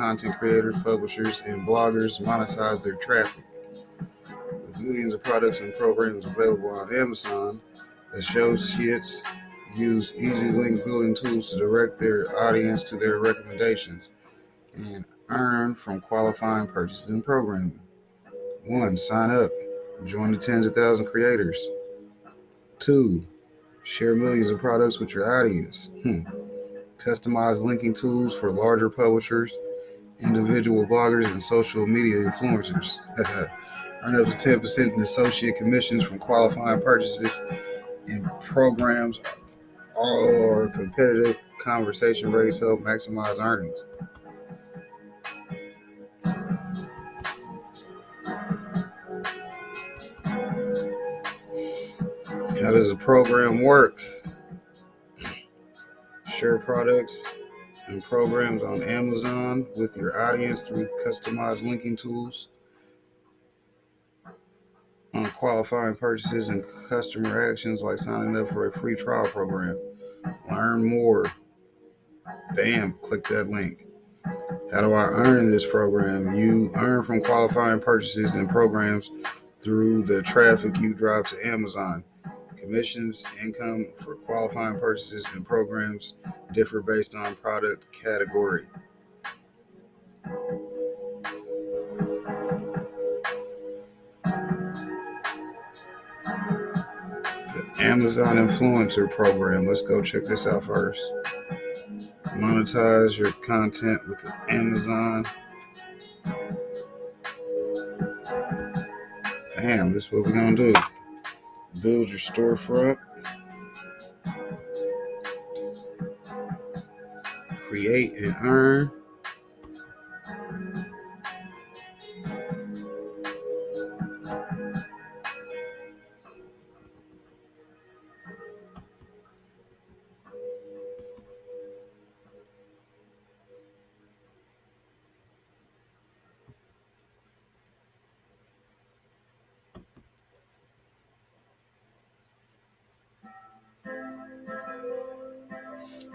content creators, publishers, and bloggers monetize their traffic. With millions of products and programs available on Amazon, associates use easy link building tools to direct their audience to their recommendations and earn from qualifying purchases and programming. 1. Sign up. Join the tens of thousands of creators. 2. Share millions of products with your audience. Customize linking tools for larger publishers, individual bloggers, and social media influencers. Earn up to 10% in associate commissions from qualifying purchases and programs or competitive conversation rates help maximize earnings. How does the program work? Share products and programs on Amazon with your audience through customized linking tools on qualifying purchases and customer actions like signing up for a free trial program. Learn more. Bam, click that link. How do I earn in this program? You earn from qualifying purchases and programs through the traffic you drive to Amazon. Commissions income for qualifying purchases and programs differ based on product category. The Amazon Influencer Program. Let's go check this out first. Monetize your content with Amazon. Bam, this is what we're going to do. Build your storefront. Create and earn.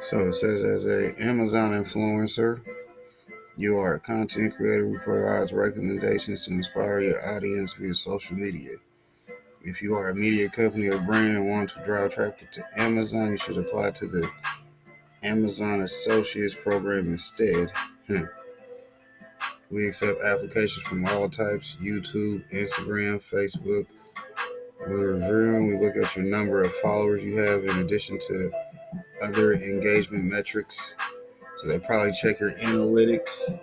So it says, as an Amazon influencer, you are a content creator who provides recommendations to inspire your audience via social media. If you are a media company or brand and want to drive traffic to Amazon, you should apply to the Amazon Associates program instead. We accept applications from all types: YouTube, Instagram, Facebook. When reviewing, we look at your number of followers you have in addition to other engagement metrics. So they probably check your analytics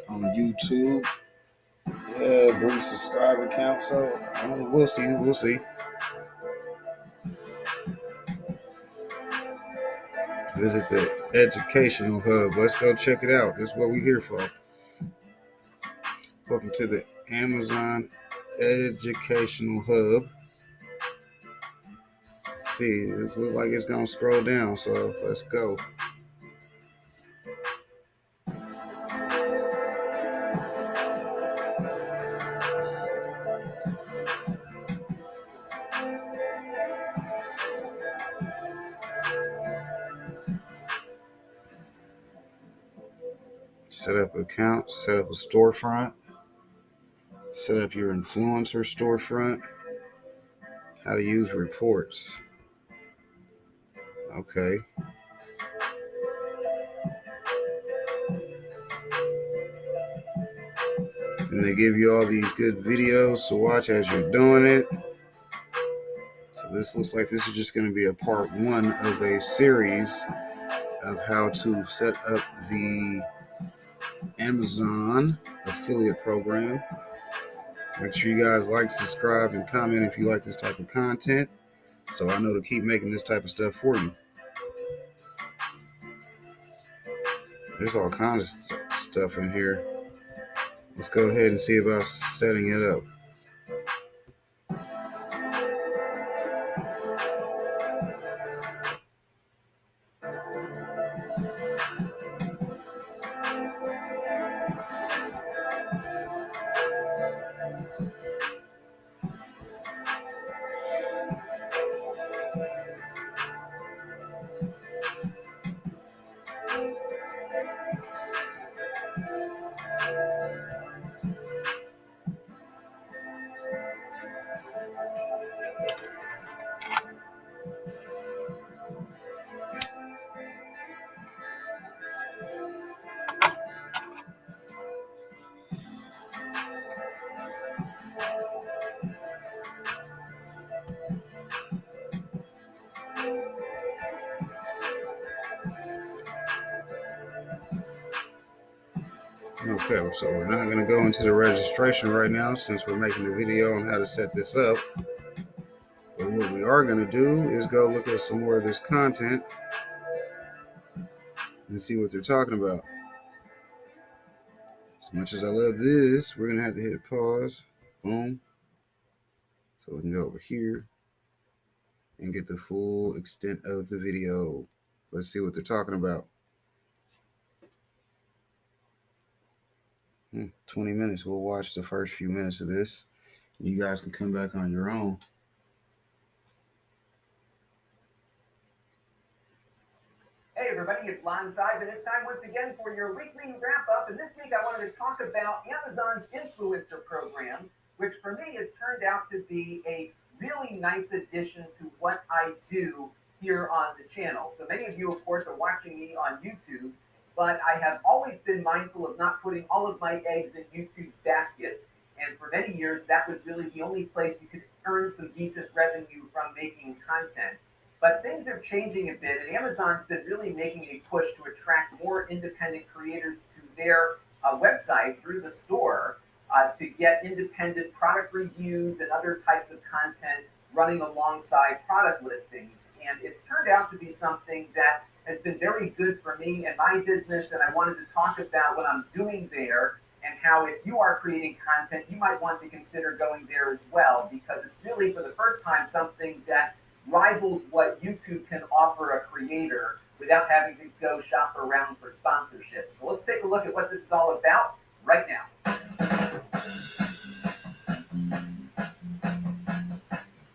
on YouTube. Yeah, boost subscriber count. So we'll see. Visit the educational hub. Let's go check it out. This is what we're here for. Welcome to the Amazon Educational Hub. Let's see, this looks like it's gonna scroll down, so let's go. Set up an account, set up a storefront, set up your influencer storefront, how to use reports. Okay. And they give you all these good videos to watch as you're doing it. So this looks like this is just going to be a part one of a series of how to set up the Amazon affiliate program. Make sure you guys like, subscribe, and comment if you like this type of content, so I know to keep making this type of stuff for you. There's all kinds of stuff in here. Let's go ahead and see about setting it up. Okay, so we're not going to go into the registration right now since we're making a video on how to set this up. But what we are going to do is go look at some more of this content and see what they're talking about. As much as I love this, we're going to have to hit pause. Boom. So we can go over here and get the full extent of the video. Let's see what they're talking about. 20 minutes. We'll watch the first few minutes of this. You guys can come back on your own. Hey everybody, it's Lon Sive, and it's time once again for your weekly wrap-up. And this week I wanted to talk about Amazon's influencer program, which for me has turned out to be a really nice addition to what I do here on the channel. So many of you, of course, are watching me on YouTube, but I have always been mindful of not putting all of my eggs in YouTube's basket. And for many years, that was really the only place you could earn some decent revenue from making content. But things are changing a bit, and Amazon's been really making a push to attract more independent creators to their website through the store to get independent product reviews and other types of content running alongside product listings. And it's turned out to be something that has been very good for me and my business, and I wanted to talk about what I'm doing there and how if you are creating content, you might want to consider going there as well, because it's really for the first time something that rivals what YouTube can offer a creator without having to go shop around for sponsorships. So let's take a look at what this is all about right now.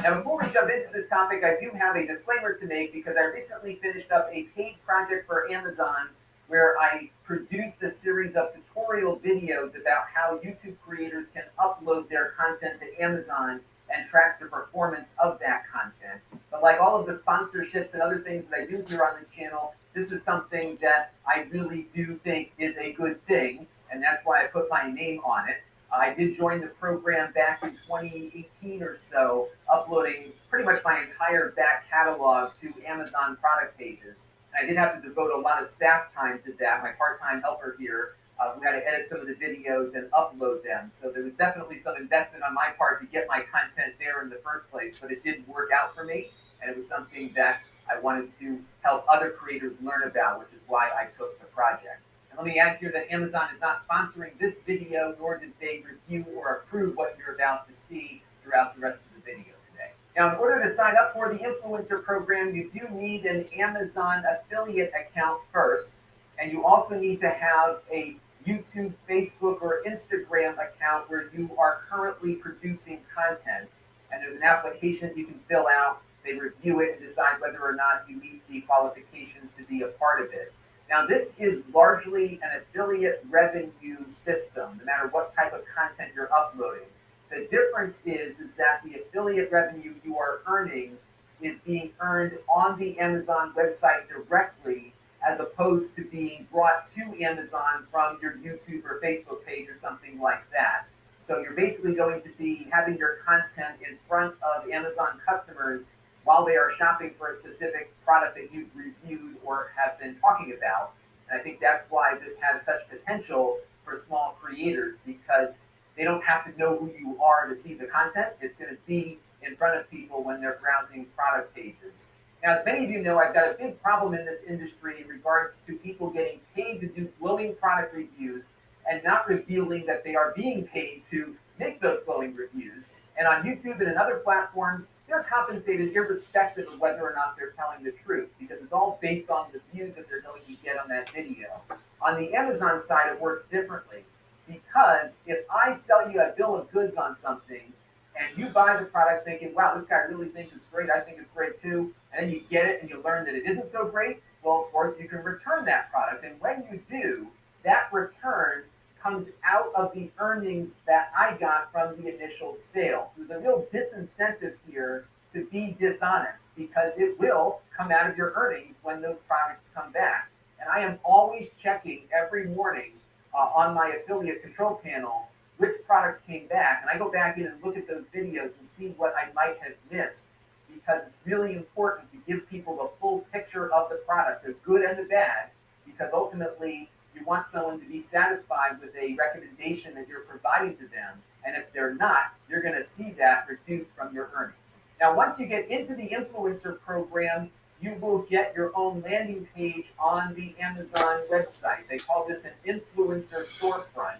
Now, before we jump into this topic, I do have a disclaimer to make because I recently finished up a paid project for Amazon where I produced a series of tutorial videos about how YouTube creators can upload their content to Amazon and track the performance of that content. But like all of the sponsorships and other things that I do here on the channel, this is something that I really do think is a good thing, and that's why I put my name on it. I did join the program back in 2018 or so, uploading pretty much my entire back catalog to Amazon product pages. And I did have to devote a lot of staff time to that. My part-time helper here, we had to edit some of the videos and upload them. So there was definitely some investment on my part to get my content there in the first place, but it did work out for me. And it was something that I wanted to help other creators learn about, which is why I took the project. And let me add here that Amazon is not sponsoring this video, nor did they review or approve what you're about to see throughout the rest of the video today. Now, in order to sign up for the influencer program, you do need an Amazon affiliate account first, and you also need to have a YouTube, Facebook, or Instagram account where you are currently producing content. And there's an application you can fill out. They review it and decide whether or not you meet the qualifications to be a part of it. Now, this is largely an affiliate revenue system, no matter what type of content you're uploading. The difference is that the affiliate revenue you are earning is being earned on the Amazon website directly, as opposed to being brought to Amazon from your YouTube or Facebook page or something like that. So you're basically going to be having your content in front of Amazon customers while they are shopping for a specific product that you've reviewed or have been talking about. And I think that's why this has such potential for small creators, because they don't have to know who you are to see the content. It's going to be in front of people when they're browsing product pages. Now, as many of you know, I've got a big problem in this industry in regards to people getting paid to do glowing product reviews and not revealing that they are being paid to make those glowing reviews. And on YouTube and in other platforms, they're compensated irrespective of whether or not they're telling the truth, because it's all based on the views that they're going to get on that video. On the Amazon side, it works differently, because if I sell you a bill of goods on something, and you buy the product thinking, wow, this guy really thinks it's great, I think it's great too, and then you get it and you learn that it isn't so great, well, of course, you can return that product. And when you do, that return comes out of the earnings that I got from the initial sale. So there's a real disincentive here to be dishonest, because it will come out of your earnings when those products come back. And I am always checking every morning on my affiliate control panel which products came back, and I go back in and look at those videos and see what I might have missed, because it's really important to give people the full picture of the product, the good and the bad, because ultimately you want someone to be satisfied with a recommendation that you're providing to them. And if they're not, you're going to see that reduced from your earnings. Now, once you get into the influencer program, you will get your own landing page on the Amazon website. They call this an influencer storefront.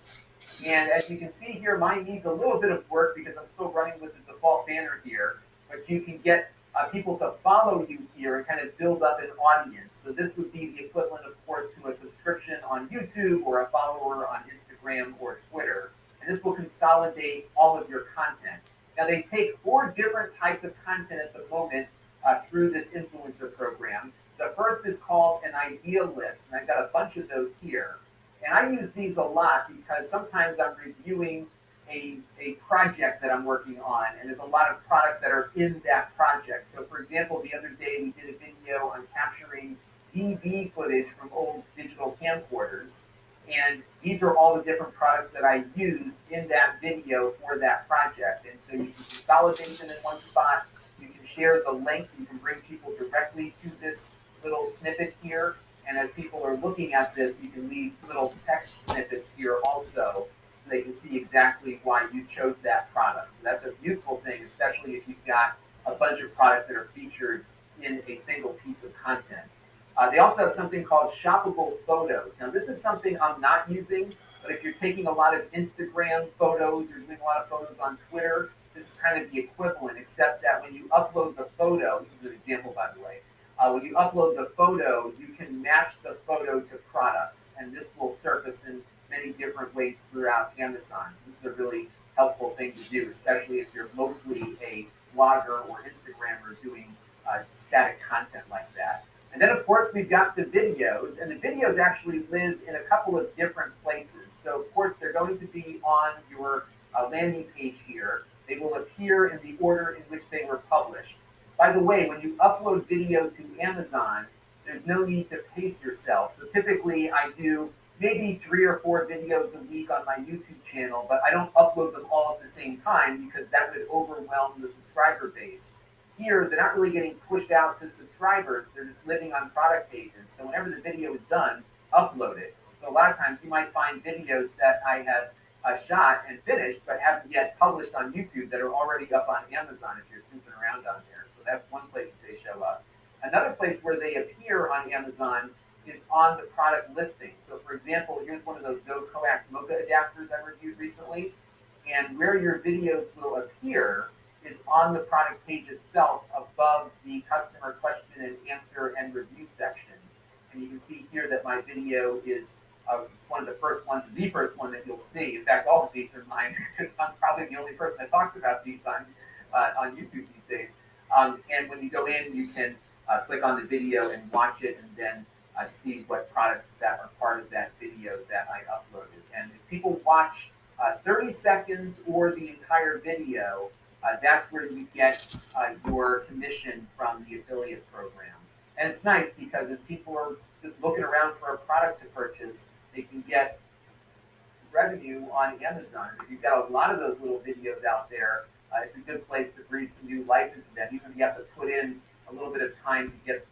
And as you can see here, mine needs a little bit of work because I'm still running with the default banner here. But you can get people to follow you here and kind of build up an audience. So this would be the equivalent, of course, to a subscription on YouTube or a follower on Instagram or Twitter. And this will consolidate all of your content. Now they take 4 different types of content at the moment through this influencer program. The first is called an idea list, and I've got a bunch of those here. And I use these a lot because sometimes I'm reviewing a project that I'm working on, and there's a lot of products that are in that project. So for example, the other day we did a video on capturing DV footage from old digital camcorders, and these are all the different products that I used in that video for that project. And so you can consolidate them in one spot, you can share the links, you can bring people directly to this little snippet here, and as people are looking at this, you can leave little text snippets here also, so they can see exactly why you chose that product. So that's a useful thing, especially if you've got a bunch of products that are featured in a single piece of content. They also have something called shoppable photos. Now this is something I'm not using, but if you're taking a lot of Instagram photos or doing a lot of photos on Twitter, this is kind of the equivalent, except that when you upload the photo, this is an example by the way, when you upload the photo, you can match the photo to products, and this will surface in many different ways throughout Amazon. So this is a really helpful thing to do, especially if you're mostly a blogger or Instagrammer doing static content like that. And then of course we've got the videos, and the videos actually live in a couple of different places. So of course they're going to be on your landing page here. They will appear in the order in which they were published. By the way, when you upload video to Amazon, there's no need to pace yourself. So typically I do maybe 3 or 4 videos a week on my YouTube channel, but I don't upload them all at the same time because that would overwhelm the subscriber base. Here, they're not really getting pushed out to subscribers, they're just living on product pages. So whenever the video is done, upload it. So a lot of times you might find videos that I have shot and finished, but haven't yet published on YouTube that are already up on Amazon if you're snooping around on there. So that's one place that they show up. Another place where they appear on Amazon is on the product listing. So for example, here's one of those no coax mocha adapters I reviewed recently. And where your videos will appear is on the product page itself above the customer question and answer and review section. And you can see here that my video is one of the first ones, the first one that you'll see. In fact, all of these are mine because I'm probably the only person that talks about these on YouTube these days. And when you go in, you can click on the video and watch it, and then see what products that are part of that video that I uploaded. And if people watch 30 seconds or the entire video, that's where you get your commission from the affiliate program. And it's nice because as people are just looking around for a product to purchase, they can get revenue on Amazon. If you've got a lot of those little videos out there, it's a good place to breathe some new life into them, even if you have to put in a little bit of time to get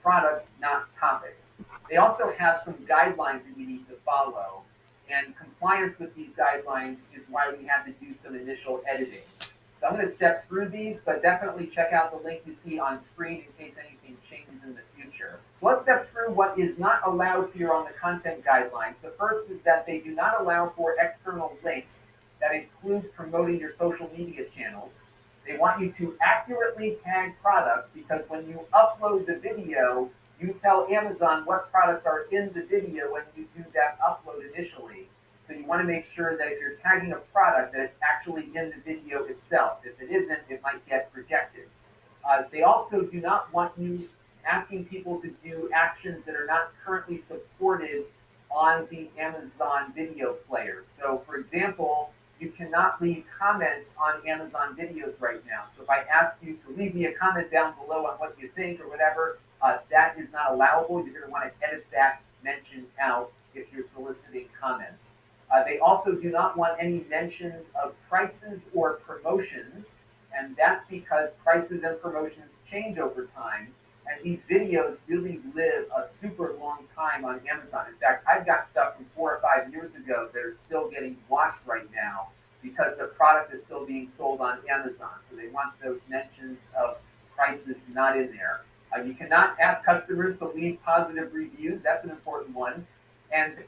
products, not topics. They also have some guidelines that you need to follow, and compliance with these guidelines is why we had to do some initial editing. So I'm going to step through these, but definitely check out the link you see on screen in case anything changes in the future. So let's step through what is not allowed here on the content guidelines. The first is that they do not allow for external links. That includes promoting your social media channels. They want you to accurately tag products because when you upload the video, you tell Amazon what products are in the video when you do that upload initially. So you want to make sure that if you're tagging a product, that it's actually in the video itself. If it isn't, it might get rejected. They also do not want you asking people to do actions that are not currently supported on the Amazon video player. So for example, you cannot leave comments on Amazon videos right now. So if I ask you to leave me a comment down below on what you think or whatever, that is not allowable. You're going to want to edit that mention out if you're soliciting comments. They also do not want any mentions of prices or promotions, and that's because prices and promotions change over time, And these videos really live a super long time on Amazon. In fact, I've got stuff from 4 or 5 years ago that are still getting watched right now because the product is still being sold on Amazon. So they want those mentions of prices not in there. You cannot ask customers to leave positive reviews. That's an important one. And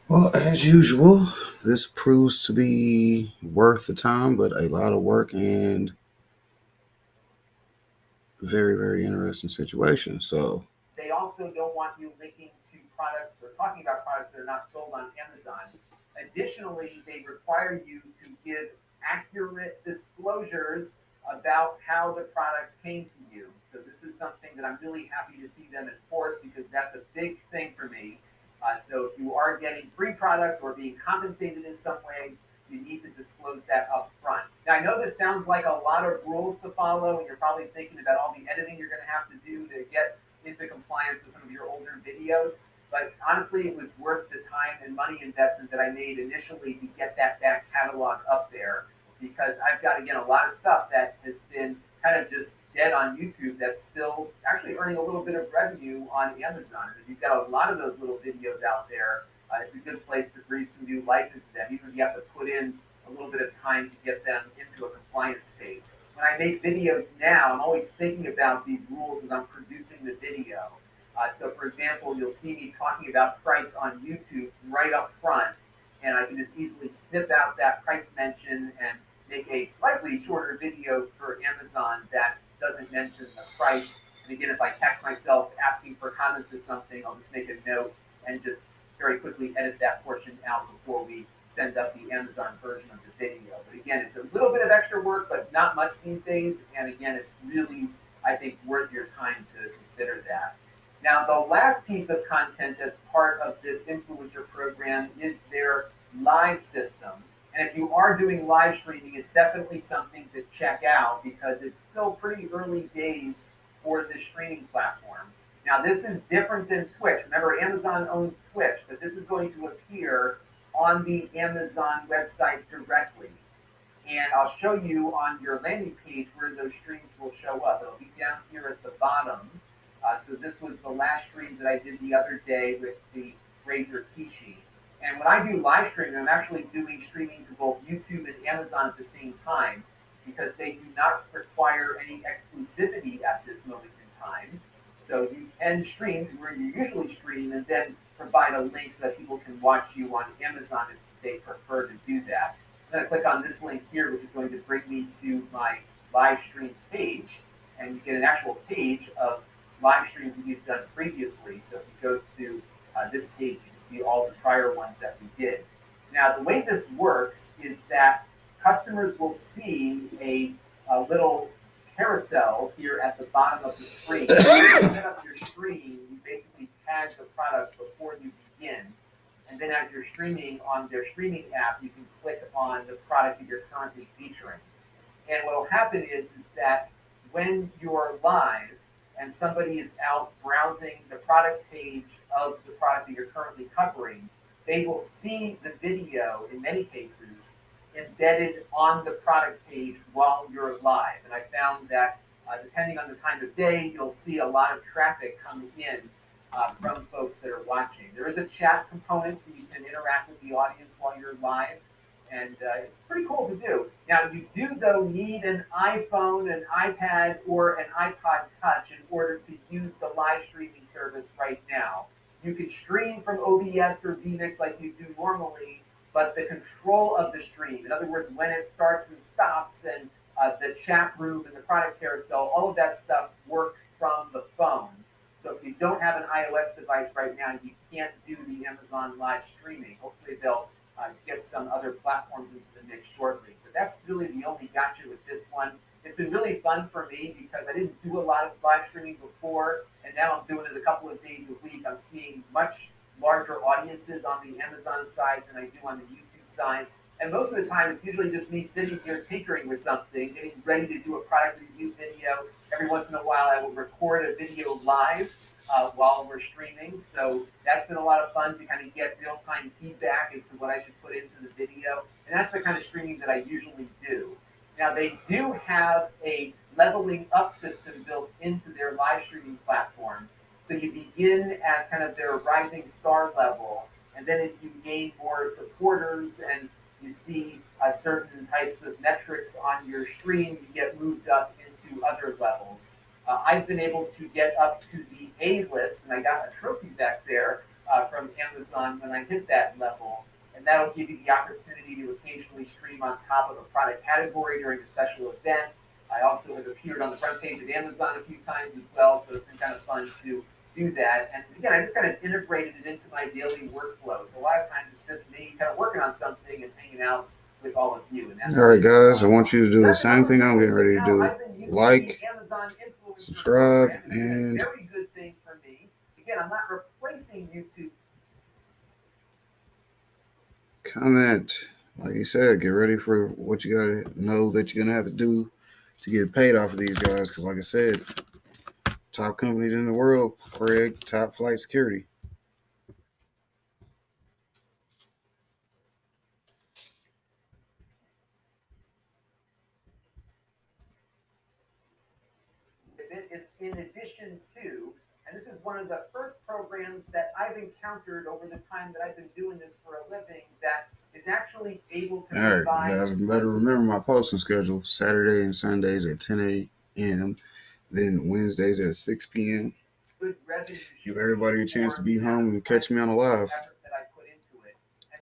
Well, as usual, this proves to be worth the time, but a lot of work and very, very interesting situation. So, they also don't want you linking to products or talking about products that are not sold on Amazon. Additionally, they require you to give accurate disclosures about how the products came to you. So this is something that I'm really happy to see them enforce because that's a big thing for me. So if you are getting free product or being compensated in some way, you need to disclose that up front. Now, I know this sounds like a lot of rules to follow, and you're probably thinking about all the editing you're going to have to do to get into compliance with some of your older videos. But honestly, it was worth the time and money investment that I made initially to get that back catalog up there because I've got, again, a lot of stuff that has been kind of just dead on YouTube that's still actually earning a little bit of revenue on Amazon. And if you've got a lot of those little videos out there, it's a good place to breathe some new life into them, even if you have to put in a little bit of time to get them into a compliance state. When I make videos now, I'm always thinking about these rules as I'm producing the video. So, for example, you'll see me talking about price on YouTube right up front, and I can just easily snip out that price mention and make a slightly shorter video for Amazon that doesn't mention the price. And again, if I catch myself asking for comments or something, I'll just make a note and just very quickly edit that portion out before we send up the Amazon version of the video. But again, it's a little bit of extra work, but not much these days. And again, it's really, I think, worth your time to consider that. Now, the last piece of content that's part of this influencer program is their live system. And if you are doing live streaming, it's definitely something to check out because it's still pretty early days for this streaming platform. Now, this is different than Twitch. Remember, Amazon owns Twitch, but this is going to appear on the Amazon website directly. And I'll show you on your landing page where those streams will show up. It'll be down here at the bottom. So this was the last stream that I did the other day with the Razer Kishi. And when I do live streaming, I'm actually doing streaming to both YouTube and Amazon at the same time because they do not require any exclusivity at this moment in time. So you can stream to where you usually stream and then provide a link so that people can watch you on Amazon if they prefer to do that. I'm going to click on this link here, which is going to bring me to my live stream page, and you get an actual page of live streams that you've done previously. So if you go to this page, you can see all the prior ones that we did. Now, the way this works is that customers will see a little carousel here at the bottom of the screen. When you set up your stream, you basically tag the products before you begin. And then as you're streaming on their streaming app, you can click on the product that you're currently featuring. And what will happen is that when you're live and somebody is out browsing the product page of the product that you're currently covering, they will see the video, in many cases, embedded on the product page while you're live. And I found that depending on the time of day, you'll see a lot of traffic coming in from folks that are watching. There is a chat component so you can interact with the audience while you're live, and it's pretty cool to do. Now, you do, though, need an iPhone, an iPad, or an iPod Touch in order to use the live streaming service right now. You can stream from OBS or vMix like you do normally, but the control of the stream, in other words, when it starts and stops, and the chat room and the product carousel, all of that stuff work from the phone. So if you don't have an iOS device right now, you can't do the Amazon live streaming. Hopefully they'll get some other platforms into the mix shortly. But that's really the only gotcha with this one. It's been really fun for me because I didn't do a lot of live streaming before, and now I'm doing it a couple of days a week. I'm seeing much larger audiences on the Amazon side than I do on the YouTube side. And most of the time, it's usually just me sitting here tinkering with something, getting ready to do a product review video. Every once in a while, I will record a video live while we're streaming. So that's been a lot of fun to kind of get real time feedback as to what I should put into the video. And that's the kind of streaming that I usually do. Now, they do have a leveling up system built into their live streaming platform. So you begin as kind of their rising star level, and then as you gain more supporters and you see certain types of metrics on your stream, you get moved up into other levels. I've been able to get up to the A list, and I got a trophy back there from Amazon when I hit that level. And that'll give you the opportunity to occasionally stream on top of a product category during a special event. I also have appeared on the front page of Amazon a few times as well, so it's been kind of fun to do that. And again, I just kind of integrated it into my daily workflow. So a lot of times it's just me kind of working on something and hanging out with all of you. And that's All right, guys, I want you to do the same thing I'm getting ready to do. Like, subscribe, and very good thing for me. Again, I'm not replacing YouTube. comment. Like you said, get ready for what you got to know that you're going to have to do to get paid off of these guys. Because, like I said, top companies in the world, Craig, top flight security. It's in addition to, and this is one of the first programs that I've encountered over the time that I've been doing this for a living that is actually able to All right, provide. you guys better remember my posting schedule: Saturday and Sundays at 10 a.m., then Wednesdays at 6 p.m. Good revenue. Give everybody a chance to be home and catch me on a live.